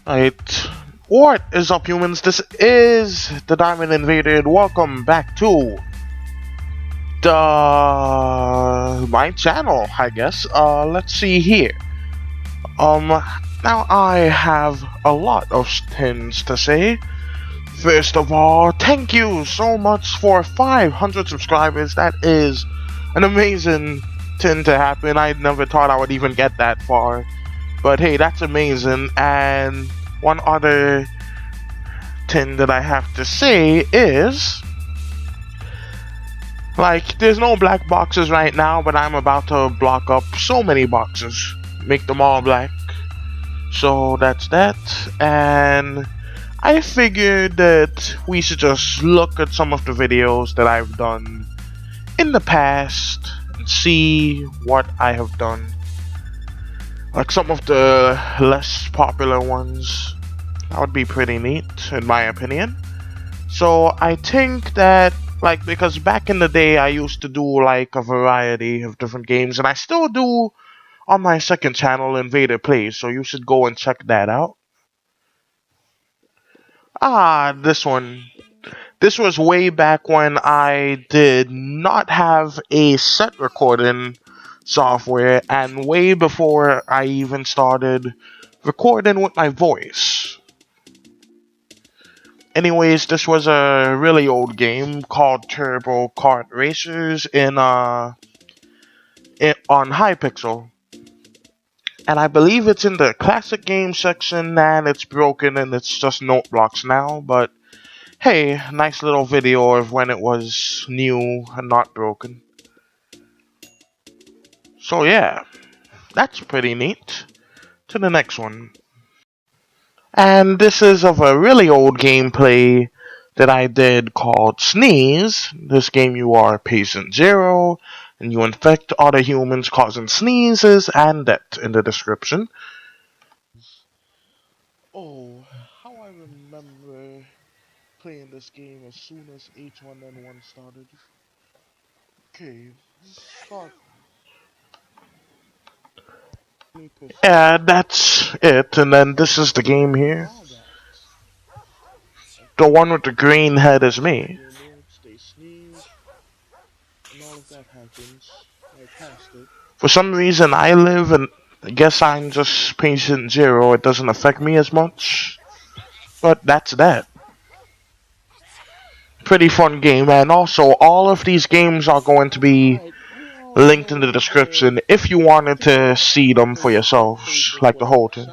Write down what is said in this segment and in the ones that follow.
Right. What is up, humans? This is the Diamond Invader, and welcome back to my channel, I guess. Let's see here. Now I have a lot of things to say. First of all, thank you so much for 500 subscribers. That is an amazing thing to happen. I never thought I would even get that far. But hey, that's amazing. And one other thing that I have to say is, like, there's no black boxes right now, but I'm about to block up so many boxes, make them all black. So that's that. And I figured that we should just look at some of the videos that I've done in the past and see what I have done. Like some of the less popular ones. That would be pretty neat, in my opinion. So I think that, like, because back in the day I used to do like a variety of different games, and I still do on my second channel, Invader Plays, so you should go and check that out. This one. This was way back when I did not have a set recording software, and way before I even started recording with my voice. Anyways, this was a really old game called Turbo Kart Racers on Hypixel. And I believe it's in the classic game section, and it's broken and it's just note blocks now, but hey, nice little video of when it was new and not broken. So yeah, that's pretty neat. To the next one. And this is of a really old gameplay that I did called Sneeze. This game, you are Patient Zero, and you infect other humans causing sneezes and death in the description. Oh, how I remember playing this game as soon as H1N1 started. Okay, start. Yeah, that's it, and then this is the game here. The one with the green head is me. For some reason, I live, and I guess I'm just Patient Zero. It doesn't affect me as much, but that's that. Pretty fun game, and also all of these games are going to be linked in the description if you wanted to see them for yourselves, like the whole thing.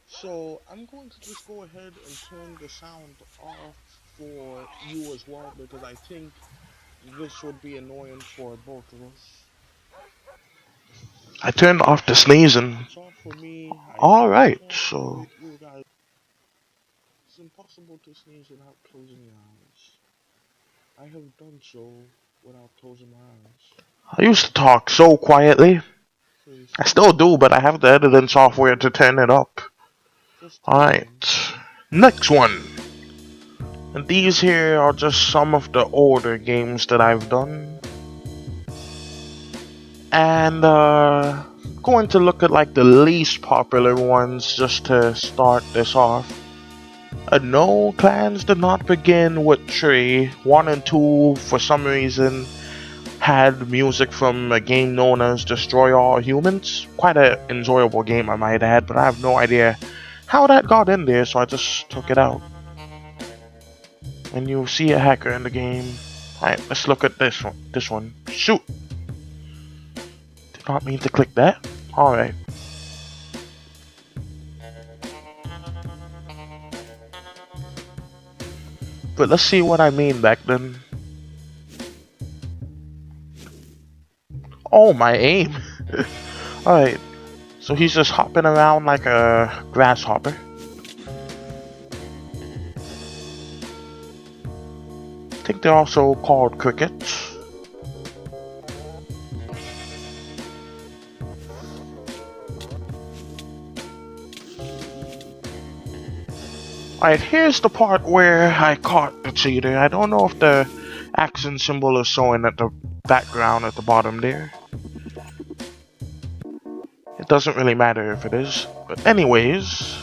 So I'm going to just go ahead and turn the sound off for you as well, because I think this would be annoying for both of us. I turned off the sneezing. Alright, so it's impossible to sneeze without closing your eyes. I have done so without closing my eyes. I used to talk so quietly. I still do, but I have the editing software to turn it up. Alright, next one. And these here are just some of the older games that I've done. And going to look at like the least popular ones just to start this off. No, clans did not begin with 3. 1 and 2, for some reason, had music from a game known as Destroy All Humans. Quite an enjoyable game, I might add, but I have no idea how that got in there, so I just took it out. And you see a hacker in the game. Alright, let's look at this one. Shoot! Did not mean to click that. Alright. But let's see what I mean back then. Oh, my aim. Alright. So he's just hopping around like a grasshopper. I think they're also called crickets. Alright, here's the part where I caught the cheater. I don't know if the action symbol is showing at the background at the bottom there. It doesn't really matter if it is. But anyways,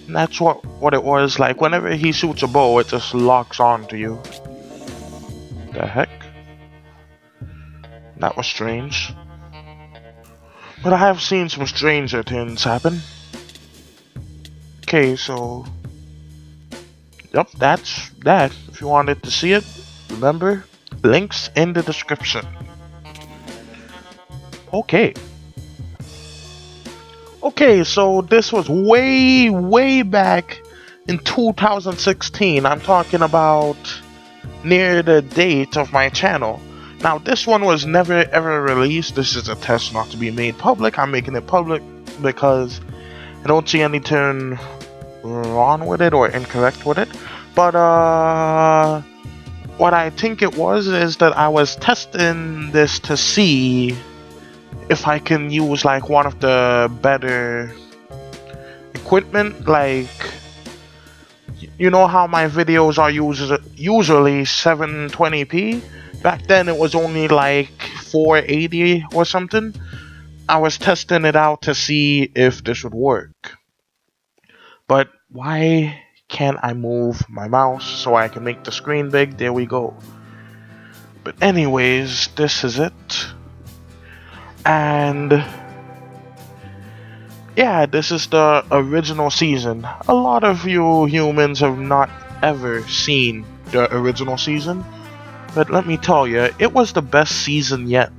And that's what it was. Like, whenever he shoots a bow, it just locks on to you. The heck? That was strange. But I have seen some stranger things happen. Okay, so... Yep, that's that. If you wanted to see it, remember, links in the description. Okay. Okay, so this was way back in 2016. I'm talking about near the date of my channel. Now, this one was never ever released. This is a test not to be made public. I'm making it public because I don't see anything wrong with it or incorrect with it. But what I think it was is that I was testing this to see if I can use like one of the better equipment. Like, you know how my videos are usually 720p? Back then it was only like 480 or something. I was testing it out to see if this would work. But why can't I move my mouse so I can make the screen big? There we go. But anyways, this is it. And yeah, this is the original season. A lot of you humans have not ever seen the original season, but let me tell you, it was the best season yet.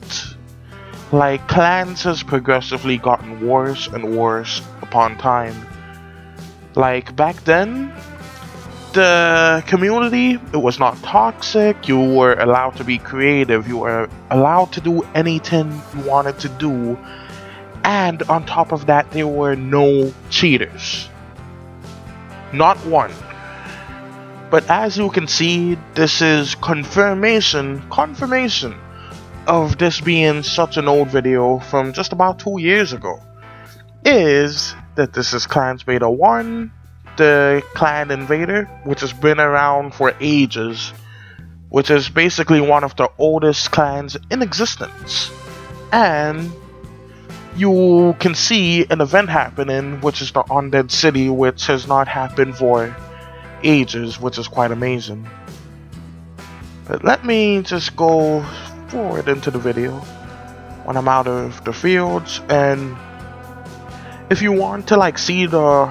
Like, clans has progressively gotten worse and worse upon time. Like, back then, the community, it was not toxic. You were allowed to be creative. You were allowed to do anything you wanted to do. And on top of that, there were no cheaters. Not one. But as you can see, this is confirmation of this being such an old video from just about 2 years ago. Is that this is Clans Beta 1. The clan Invader, which has been around for ages, which is basically one of the oldest clans in existence. And you can see an event happening, which is the Undead City, which has not happened for ages, which is quite amazing. But let me just go forward into the video when I'm out of the fields. And if you want to like see the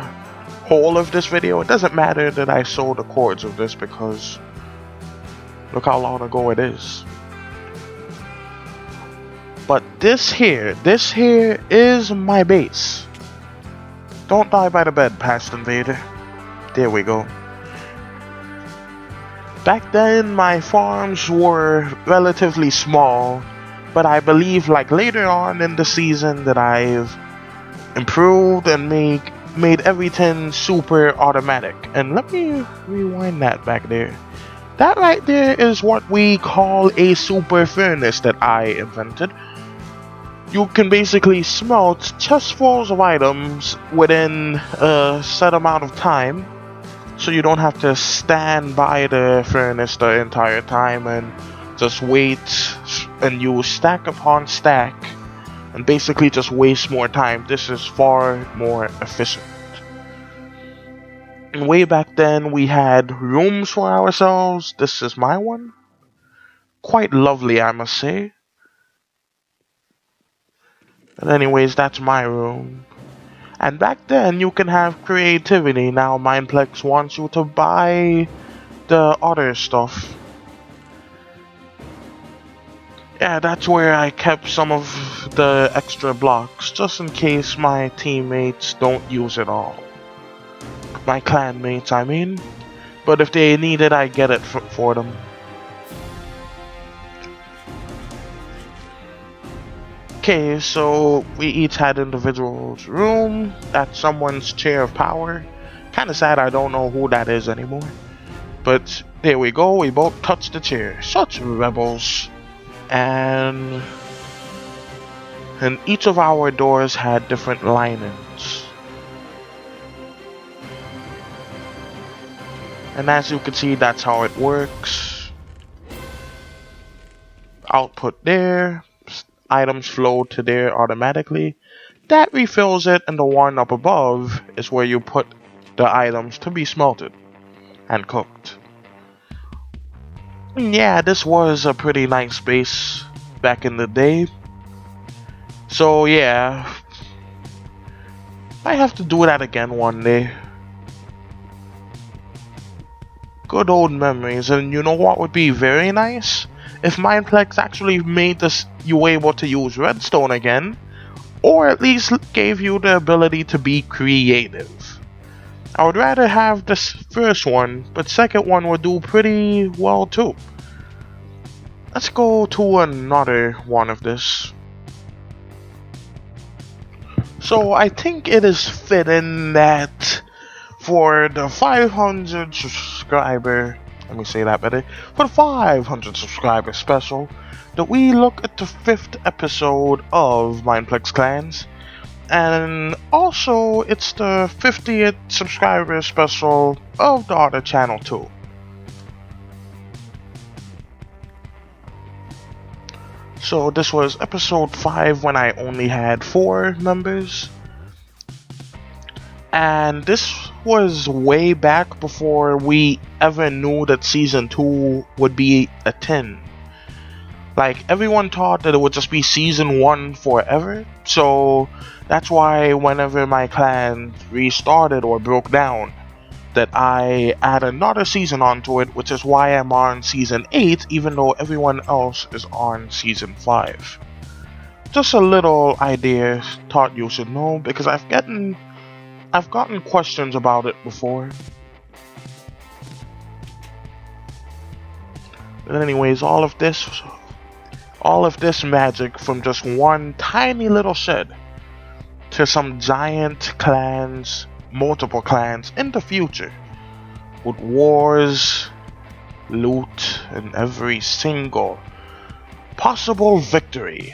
whole of this video, it doesn't matter that I sold the chords of this, because look how long ago it is. But this here is my base. Don't die by the bed, past Invader. There we go. Back then my farms were relatively small, but I believe like later on in the season that I've improved and made everything super automatic. And let me rewind that back there. That right there is what we call a super furnace that I invented. You can basically smelt chestfuls of items within a set amount of time, so you don't have to stand by the furnace the entire time and just wait and use stack upon stack and basically just waste more time. This is far more efficient. And way back then we had rooms for ourselves. This is my one. Quite lovely, I must say. But anyways, that's my room. And back then you can have creativity. Now Mineplex wants you to buy the other stuff. Yeah, that's where I kept some of the extra blocks, just in case my teammates don't use it all. My clanmates, I mean. But if they need it, I get it for them. Okay, so we each had individual's room. That's someone's chair of power. Kinda sad I don't know who that is anymore. But there we go, we both touched the chair. Such rebels. And each of our doors had different linings. And as you can see, that's how it works. Output there. Items flow to there automatically. That refills it, and the one up above is where you put the items to be smelted and cooked. Yeah, this was a pretty nice base back in the day. So yeah, I have to do that again one day. Good old memories. And you know what would be very nice? If Mineplex actually made this you able to use redstone again, or at least gave you the ability to be creative. I would rather have this first one, but second one would do pretty well too. Let's go to another one of this. So I think it is fitting that for the 500 subscriber, let me say that better, for the 500 subscriber special, that we look at the 5th episode of Mineplex Clans, and also it's the 50th subscriber special of the other channel too. So this was episode 5 when I only had 4 members. And this was way back before we ever knew that season 2 would be a 10. Like, everyone thought that it would just be season 1 forever. So that's why whenever my clan restarted or broke down, that I add another season onto it, which is why I'm on season 8, even though everyone else is on season 5. Just a little idea thought you should know, because I've gotten questions about it before. But anyways, all of this magic from just one tiny little shed to some giant clans, multiple clans in the future, with wars, loot, and every single possible victory.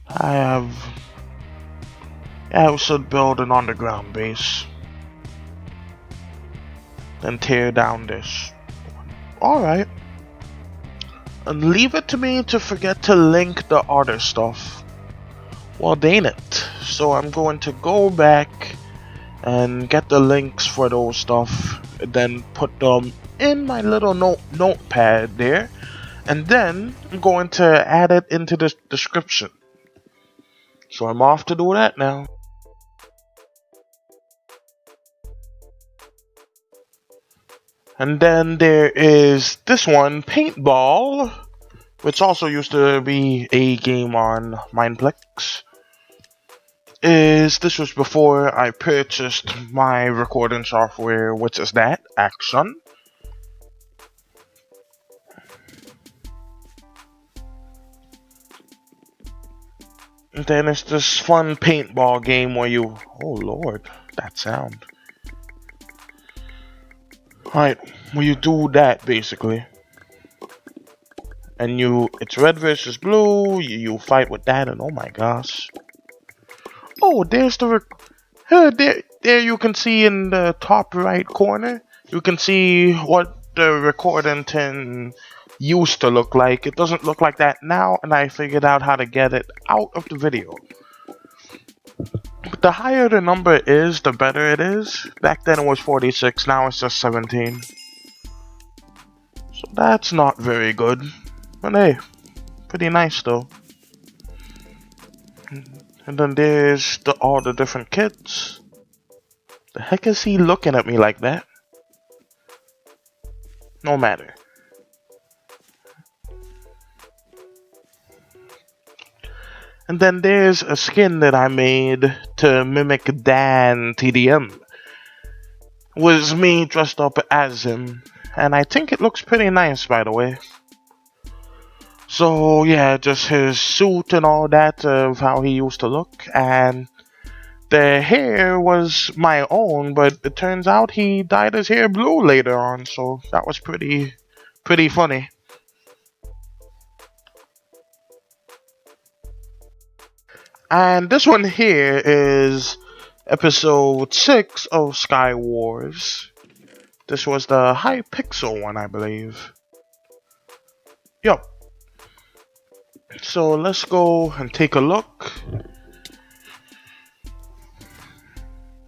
I should build an underground base, then tear down this. Alright. And leave it to me to forget to link the other stuff. Well, dang it. So I'm going to go back and get the links for those stuff, and then put them in my little notepad there, and then I'm going to add it into the description. So I'm off to do that now. And then there is this one, Paintball, which also used to be a game on Mineplex. This was before I purchased my recording software, which is that, Action. And then it's this fun paintball game where you, oh lord, that sound. Alright, where you do that basically. And it's red versus blue, you fight with that, and oh my gosh. Oh, there's there you can see in the top right corner, you can see what the recording tin used to look like. It doesn't look like that now, and I figured out how to get it out of the video. But the higher the number is, the better it is. Back then it was 46, now it's just 17. So that's not very good. But hey, pretty nice though. And then there's all the different kits. The heck is he looking at me like that? No matter. And then there's a skin that I made to mimic Dan TDM. It was me dressed up as him. And I think it looks pretty nice, by the way. So yeah, just his suit and all that of how he used to look. And the hair was my own, but it turns out he dyed his hair blue later on. So that was pretty funny. And this one here is episode 6 of Sky Wars. This was the Hypixel one, I believe. Yup. So let's go and take a look.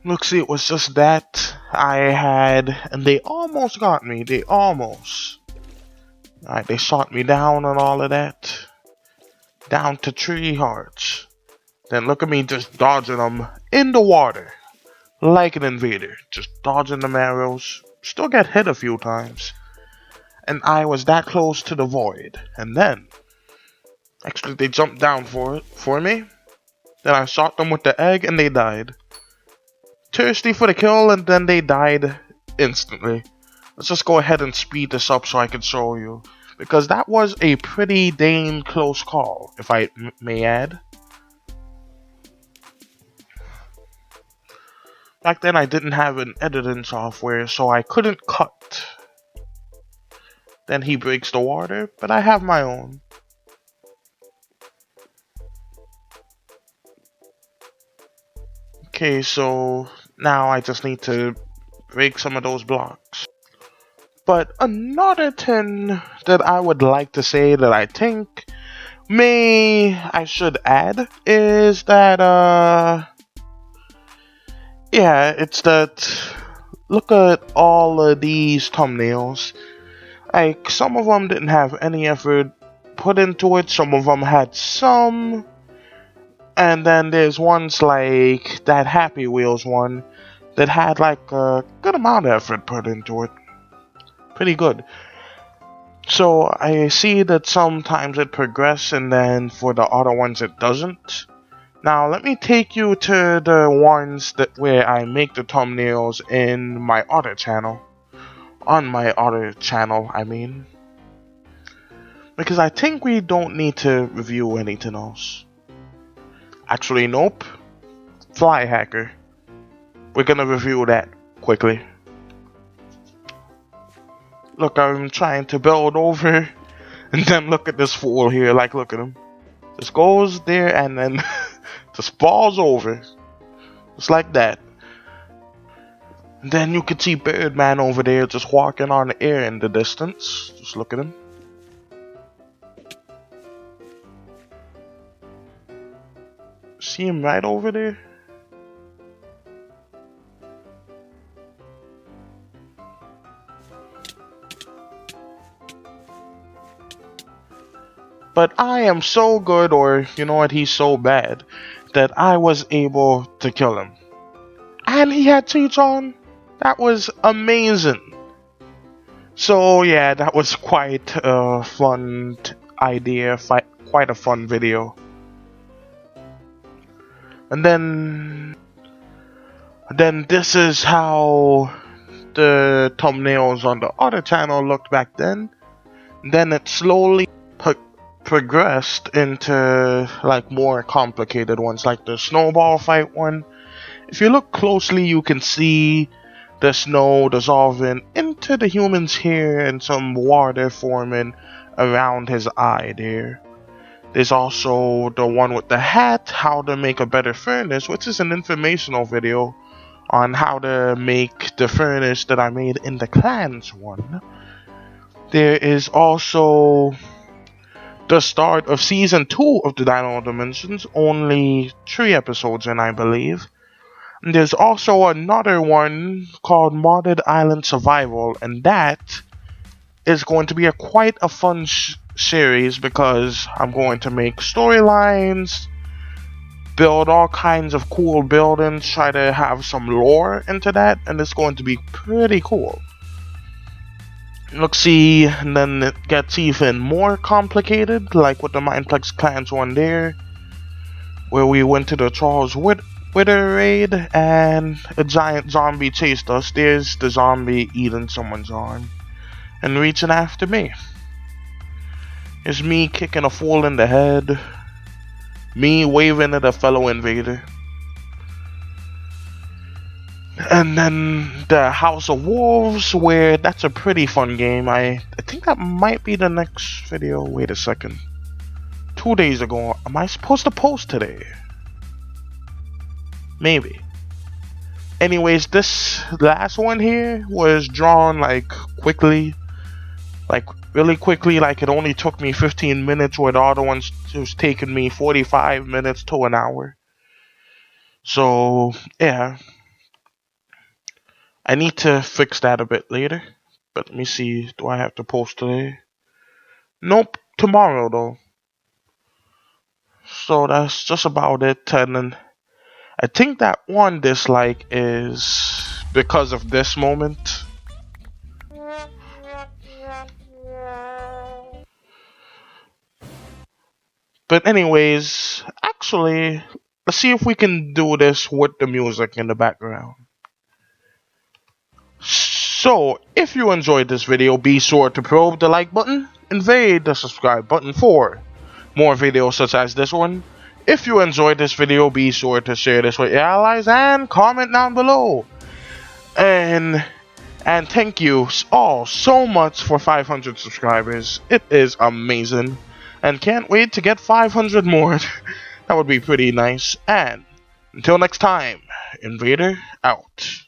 Look, see, it was just that I had, and they almost got me. They almost. Alright, they shot me down and all of that. Down to 3 hearts. Then look at me just dodging them in the water. Like an invader. Just dodging them arrows. Still get hit a few times. And I was that close to the void. And then, actually they jumped down for me. Then I shot them with the egg and they died. Thirsty for the kill and then they died instantly. Let's just go ahead and speed this up so I can show you. Because that was a pretty dang close call, if I may add. Back then I didn't have an editing software, so I couldn't cut. Then he breaks the water, but I have my own. Okay, so now I just need to break some of those blocks. But another thing that I would like to say that I think I should add is that yeah, it's that look at all of these thumbnails. Like, some of them didn't have any effort put into it, some of them had some, and then there's ones like that Happy Wheels one that had like a good amount of effort put into it. Pretty good. So I see that sometimes it progresses and then for the other ones it doesn't. Now let me take you to the ones where I make the thumbnails in my other channel. On my other channel, I mean. Because I think we don't need to review anything else. Actually, nope. Fly Hacker. We're gonna review that quickly. Look, I'm trying to build over, and then look at this fool here, like, look at him. Just goes there, and then just falls over. Just like that. And then you can see Birdman over there, just walking on the air in the distance. Just look at him. See him right over there? But I am so good, or you know what, he's so bad, that I was able to kill him. And he had teeth on. That was amazing. So yeah, that was quite a fun idea, quite a fun video. And then this is how the thumbnails on the other channel looked back then. Then it slowly progressed into like more complicated ones, like the snowball fight one. If you look closely, you can see the snow dissolving into the human's hair and some water forming around his eye there. There's also the one with the hat, how to make a better furnace, which is an informational video on how to make the furnace that I made in the clans one. There is also the start of season 2 of the Dino Dimensions, only 3 episodes in, I believe. And there's also another one called Modded Island Survival, and that is going to be quite a fun series because I'm going to make storylines, build all kinds of cool buildings, try to have some lore into that, and it's going to be pretty cool. Look, see, and then it gets even more complicated, like with the Mineplex Clans one there, where we went to the Charles Wither raid, and a giant zombie chased us. There's the zombie eating someone's arm, and reaching after me. Here's me kicking a fool in the head, me waving at a fellow invader. And then the House of Wolves, where that's a pretty fun game. I think that might be the next video. Wait a second. 2 days ago. Am I supposed to post today? Maybe. Anyways, this last one here was drawn like quickly. Like really quickly. Like it only took me 15 minutes, where the other ones was taking me 45 minutes to an hour. So, yeah. I need to fix that a bit later. But let me see. Do I have to post today? Nope. Tomorrow though. So that's just about it. And then I think that one dislike is because of this moment. But anyways, actually, let's see if we can do this with the music in the background. So, if you enjoyed this video, be sure to probe the like button, invade the subscribe button for more videos such as this one. If you enjoyed this video, be sure to share this with your allies and comment down below. And thank you all so much for 500 subscribers. It is amazing. And can't wait to get 500 more. That would be pretty nice. And until next time, Invader out.